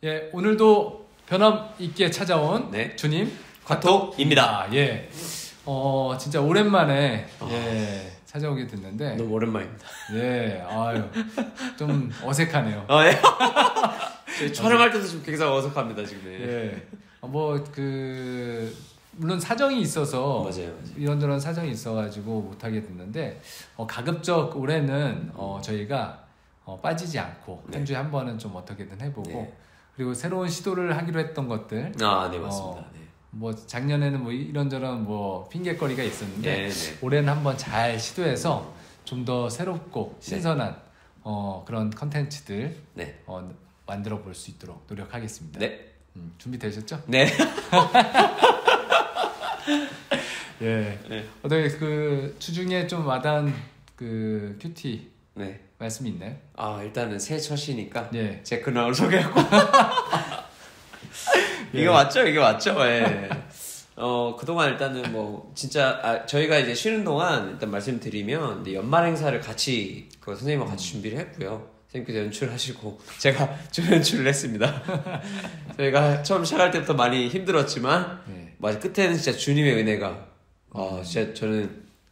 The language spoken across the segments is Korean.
예, 오늘도 변함 있게 찾아온 네. 주님 과톡입니다. 아, 예. 진짜 오랜만에 예, 찾아오게 됐는데 너무 오랜만입니다. 예, 아유, 좀 어색하네요. 예. 저희 촬영할 때도 좀 굉장히 어색합니다 지금. 예. 물론 사정이 있어서 맞아요. 이런저런 사정이 있어가지고 못하게 됐는데 가급적 올해는 저희가 빠지지 않고 네. 한 주에 한 번은 좀 어떻게든 해보고 네. 그리고 새로운 시도를 하기로 했던 것들 네 맞습니다. 네. 뭐 작년에는 뭐 이런저런 뭐 핑계거리가 있었는데 네. 올해는 한번 잘 시도해서 좀 더 새롭고 신선한 그런 컨텐츠들 네. 만들어 볼 수 있도록 노력하겠습니다. 네. 준비되셨죠? 네. 예. 네. 어떻게 그 주중에 좀 와닿은 그 큐티 네. 말씀이 있나요? 일단은 새해 첫이니까 예. 제 근황을 소개하고 예. 이거 맞죠? 예. 그동안 일단은 뭐 진짜 저희가 이제 쉬는 동안 일단 말씀드리면 연말 행사를 같이 선생님과 같이 준비를 했고요. 선생님께서 연출하시고 제가 좀 연출을 했습니다. 저희가 처음 시작할 때부터 많이 힘들었지만 맞아 끝에는 진짜 주님의 은혜가 진짜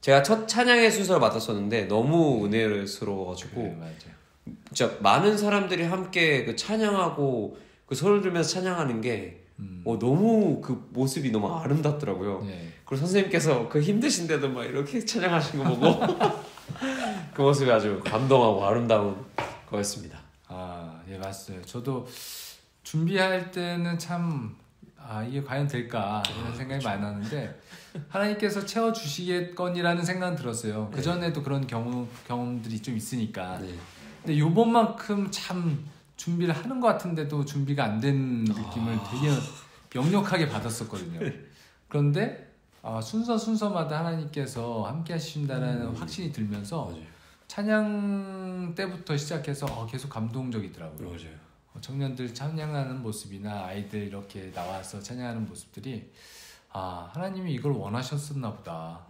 제가 첫 찬양의 순서를 맡았었는데 너무 은혜스러워가지고 맞아요. 진짜 많은 사람들이 함께 그 찬양하고 그 소리를 들으면서 찬양하는 게 너무 그 모습이 너무 아름답더라고요. 네. 그리고 선생님께서 그 힘드신데도 막 이렇게 찬양하신 거 보고 그 모습이 아주 감동하고 아름다운 거였습니다. 예, 맞아요. 저도 준비할 때는 참 이게 과연 될까 이런 생각이 그렇죠. 많았는데 하나님께서 채워주시겠거니라는 생각은 들었어요. 네. 그전에도 그런 경험들이 좀 있으니까. 네. 근데 요번만큼 참 준비를 하는 것 같은데도 준비가 안 된 느낌을 되게 역력하게 받았었거든요. 그런데 순서마다 하나님께서 함께 하신다는 확신이 들면서 맞아요. 찬양 때부터 시작해서 계속 감동적이더라고요. 맞아요. 청년들 찬양하는 모습이나 아이들 이렇게 나와서 찬양하는 모습들이 하나님이 이걸 원하셨었나 보다.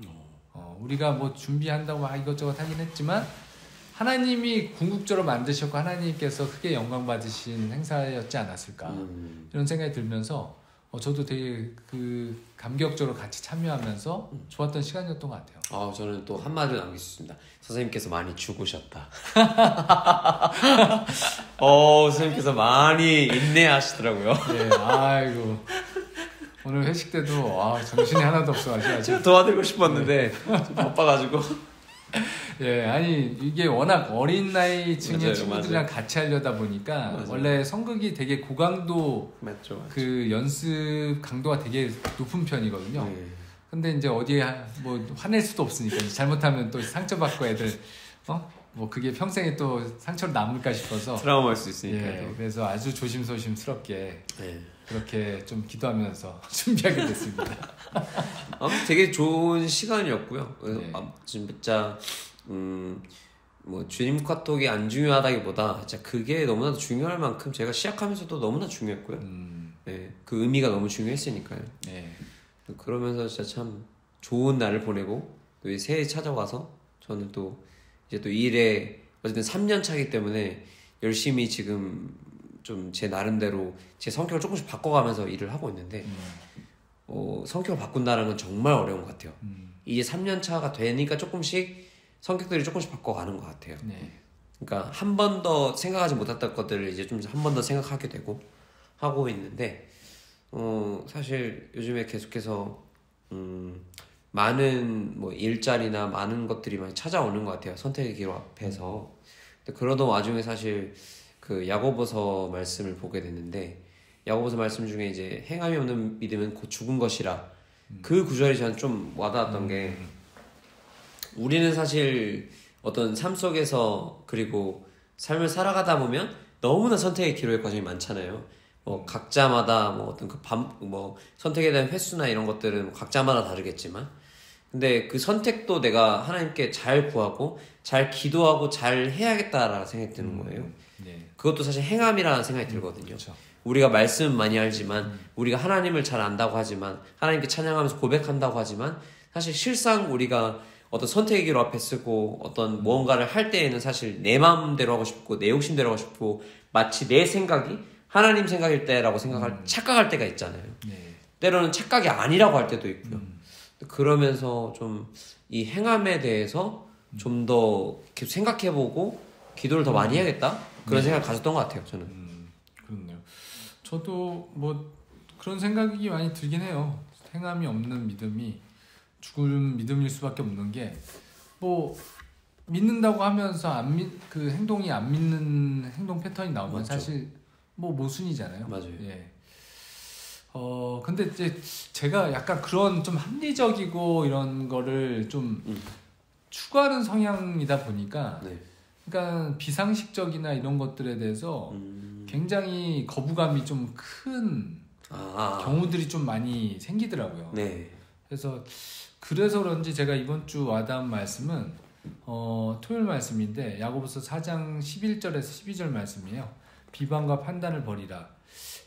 우리가 뭐 준비한다고 이것저것 하긴 했지만 하나님이 궁극적으로 만드셨고 하나님께서 크게 영광 받으신 행사였지 않았을까 이런 생각이 들면서 저도 되게 그 감격적으로 같이 참여하면서 좋았던 시간이었던 것 같아요. 저는 또 한마디를 남길 수 있습니다. 선생님께서 많이 죽으셨다. 선생님께서 많이 인내하시더라고요. 네, 아이고 오늘 회식 때도 정신이 하나도 없어가지고 제가 도와드리고 싶었는데 좀 바빠가지고. 예, 아니 이게 워낙 어린 나이층의 맞아요, 친구들이랑 맞아요. 같이 하려다 보니까 맞아요. 원래 선극이 되게 고강도 맞죠. 그 연습 강도가 되게 높은 편이거든요. 네. 근데 이제 어디에 뭐 화낼 수도 없으니까 잘못하면 또 상처받고 애들 뭐 그게 평생에 또 상처로 남을까 싶어서 트라우마일 수 있으니까. 예, 그래서 아주 조심스럽게 네. 그렇게 좀 기도하면서 준비하게 됐습니다. 되게 좋은 시간이었고요. 네. 진짜 뭐 주님 카톡이 안 중요하다기보다 진짜 그게 너무나도 중요할 만큼 제가 시작하면서도 너무나 중요했고요. 네, 그 의미가 너무 중요했으니까요. 네. 그러면서 진짜 참 좋은 날을 보내고 또 이 새해 찾아와서 저는 또 이제 또 일에 어쨌든 3년 차기 때문에 열심히 지금 좀 제 나름대로 제 성격을 조금씩 바꿔가면서 일을 하고 있는데 성격을 바꾼다는 건 정말 어려운 것 같아요. 이제 3년 차가 되니까 조금씩 성격들이 조금씩 바꿔가는 것 같아요. 네. 그러니까 한 번 더 생각하지 못했던 것들을 이제 좀 한 번 더 생각하게 되고 하고 있는데 사실 요즘에 계속해서 많은 뭐 일자리나 많은 것들이 많이 찾아오는 것 같아요. 선택의 길 앞에서. 근데 그러던 와중에 사실 그 야고보서 말씀을 보게 됐는데 야고보서 말씀 중에 이제 행함이 없는 믿음은 곧 죽은 것이라 그 구절이 저는 좀 와닿았던 게 우리는 사실 어떤 삶 속에서 그리고 삶을 살아가다 보면 너무나 선택의 기로의 과정이 많잖아요. 뭐 각자마다 뭐 어떤 뭐 선택에 대한 횟수나 이런 것들은 각자마다 다르겠지만 근데 그 선택도 내가 하나님께 잘 구하고 잘 기도하고 잘 해야겠다라는 생각이 드는 거예요. 네. 그것도 사실 행함이라는 생각이 들거든요. 그렇죠. 우리가 말씀 많이 알지만 우리가 하나님을 잘 안다고 하지만 하나님께 찬양하면서 고백한다고 하지만 사실 실상 우리가 어떤 선택의 기로 앞에 쓰고 어떤 무언가를 할 때에는 사실 내 마음대로 하고 싶고 내 욕심대로 하고 싶고 마치 내 생각이 하나님 생각일 때라고 착각할 때가 있잖아요. 네. 때로는 착각이 아니라고 할 때도 있고요. 그러면서 좀 이 행함에 대해서 좀 더 계속 생각해보고 기도를 더 많이 해야겠다 그런 생각을 가졌던 것 같아요. 저는. 그렇네요. 저도 뭐 그런 생각이 많이 들긴 해요. 행함이 없는 믿음이 죽은 믿음일 수밖에 없는 게 뭐 믿는다고 하면서 그 행동이 안 믿는 행동 패턴이 나오면 맞죠. 사실 뭐 모순이잖아요. 맞아요. 예. 근데 이제 제가 약간 그런 좀 합리적이고 이런 거를 좀 추구하는 성향이다 보니까 네. 그러니까 비상식적이나 이런 것들에 대해서 굉장히 거부감이 좀 큰 경우들이 좀 많이 생기더라고요. 네. 그래서 그런지 제가 이번 주 와닿은 말씀은 토요일 말씀인데 야고보서 4장 11절에서 12절 말씀이에요. 비방과 판단을 버리라.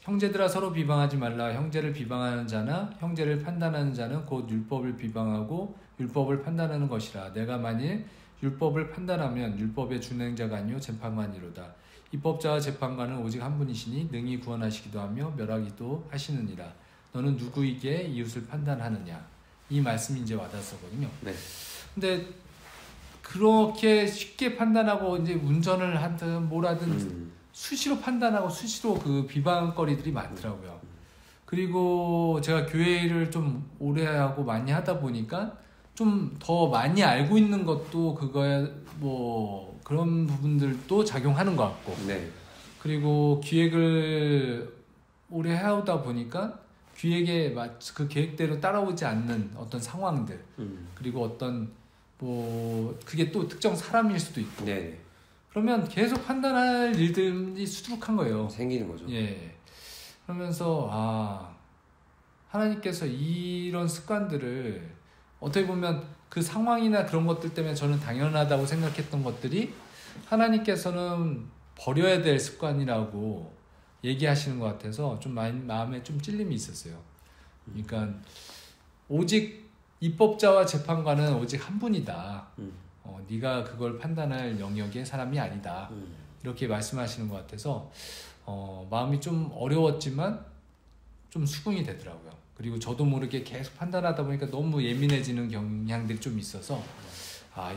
형제들아 서로 비방하지 말라. 형제를 비방하는 자나 형제를 판단하는 자는 곧 율법을 비방하고 율법을 판단하는 것이라. 내가 만일 율법을 판단하면 율법의 준행자가 아니요 재판관이로다. 입법자와 재판관은 오직 한 분이시니 능히 구원하시기도 하며 멸하기도 하시느니라. 너는 누구에게 이웃을 판단하느냐. 이 말씀이 이제 와닿았었거든요. 네. 근데 그렇게 쉽게 판단하고 이제 운전을 하든 뭘 하든 수시로 판단하고 수시로 그 비방거리들이 많더라고요. 그리고 제가 교회를 좀 오래 하고 많이 하다 보니까 좀 더 많이 알고 있는 것도 그거에 뭐 그런 부분들도 작용하는 것 같고. 네. 그리고 기획을 오래 해오다 보니까 기획에 그 계획대로 따라오지 않는 어떤 상황들 그리고 어떤 뭐 그게 또 특정 사람일 수도 있고. 네. 그러면 계속 판단할 일들이 수두룩한 거예요. 생기는 거죠. 예. 그러면서 하나님께서 이런 습관들을 어떻게 보면 그 상황이나 그런 것들 때문에 저는 당연하다고 생각했던 것들이 하나님께서는 버려야 될 습관이라고 얘기하시는 것 같아서 좀 마음에 좀 찔림이 있었어요. 그러니까 오직 입법자와 재판관은 오직 한 분이다. 네가 그걸 판단할 영역의 사람이 아니다. 이렇게 말씀하시는 것 같아서 마음이 좀 어려웠지만 좀 수긍이 되더라고요. 그리고 저도 모르게 계속 판단하다 보니까 너무 예민해지는 경향들이 좀 있어서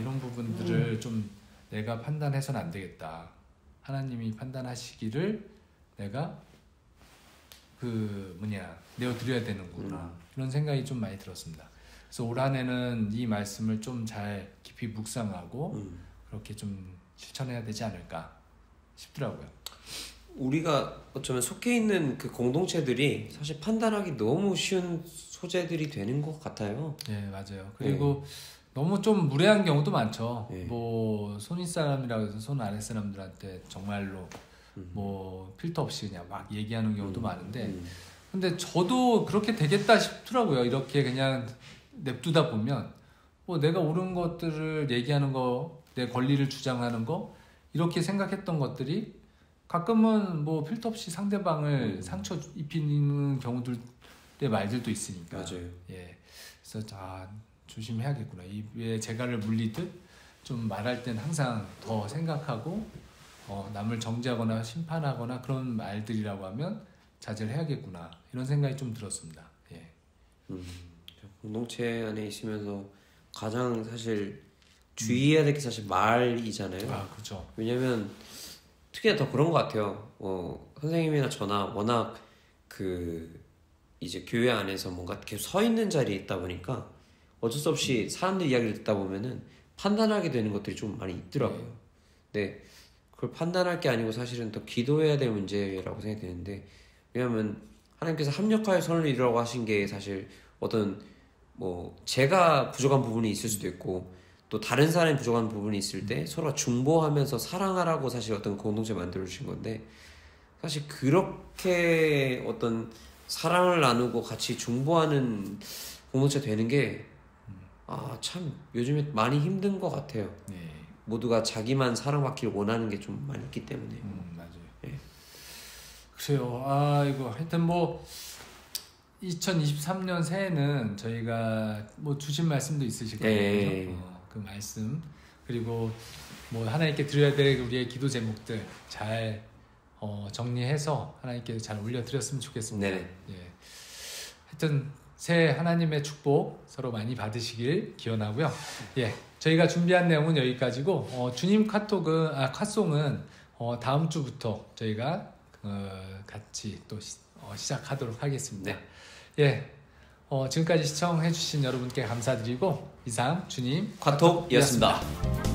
이런 부분들을 좀 내가 판단해서는 안 되겠다. 하나님이 판단하시기를 내가 내어드려야 되는구나. 이런 생각이 좀 많이 들었습니다. 그래서 올 한 해는 이 말씀을 좀 잘 깊이 묵상하고 그렇게 좀 실천해야 되지 않을까 싶더라고요. 우리가 어쩌면 속해 있는 그 공동체들이 사실 판단하기 너무 쉬운 소재들이 되는 것 같아요. 네, 맞아요. 그리고 너무 좀 무례한 경우도 많죠. 네. 뭐 손윗 사람이라고 해서 손 아래 사람들한테 정말로 뭐 필터 없이 그냥 막 얘기하는 경우도 많은데 근데 저도 그렇게 되겠다 싶더라고요. 이렇게 그냥 냅두다 보면 뭐 내가 옳은 것들을 얘기하는 거, 내 권리를 주장하는 거 이렇게 생각했던 것들이 가끔은 뭐 필터 없이 상대방을 상처 입히는 경우들의 말들도 있으니까. 맞아요. 예, 그래서 조심해야겠구나. 입에 재갈을 물리듯 좀 말할 땐 항상 더 생각하고 남을 정죄하거나 심판하거나 그런 말들이라고 하면 자제를 해야겠구나. 이런 생각이 좀 들었습니다. 예. 공동체 안에 있으면서 가장 사실 주의해야 될 게 사실 말이잖아요. 그렇죠. 왜냐면 특히나 더 그런 것 같아요. 선생님이나 저나 워낙 이제 교회 안에서 뭔가 계속 서 있는 자리에 있다 보니까 어쩔 수 없이 사람들 이야기를 듣다 보면은 판단하게 되는 것들이 좀 많이 있더라고요. 근데 그걸 판단할 게 아니고 사실은 더 기도해야 될 문제라고 생각이 드는데, 왜냐하면 하나님께서 합력하여 선을 이루라고 하신 게 사실 어떤 뭐 제가 부족한 부분이 있을 수도 있고 또 다른 사람이 부족한 부분이 있을 때 서로가 중보하면서 사랑하라고 사실 어떤 공동체 만들어 주신 건데, 사실 그렇게 어떤 사랑을 나누고 같이 중보하는 공동체 되는 게 참 요즘에 많이 힘든 것 같아요. 네. 모두가 자기만 사랑받기를 원하는 게 좀 많이 있기 때문에. 맞아요. 예. 그래요. 이거 하여튼 뭐 2023년 새해는 저희가 뭐 주신 말씀도 있으실 거예요. 그 말씀 그리고 뭐 하나님께 드려야 될 우리의 기도 제목들 잘 정리해서 하나님께 잘 올려드렸으면 좋겠습니다. 네. 예. 하여튼 새해 하나님의 축복 서로 많이 받으시길 기원하고요. 예, 저희가 준비한 내용은 여기까지고 주님 카송은 다음 주부터 저희가 같이 또 시작하도록 하겠습니다. 네. 예, 지금까지 시청해주신 여러분께 감사드리고 이상 주님 카톡이었습니다.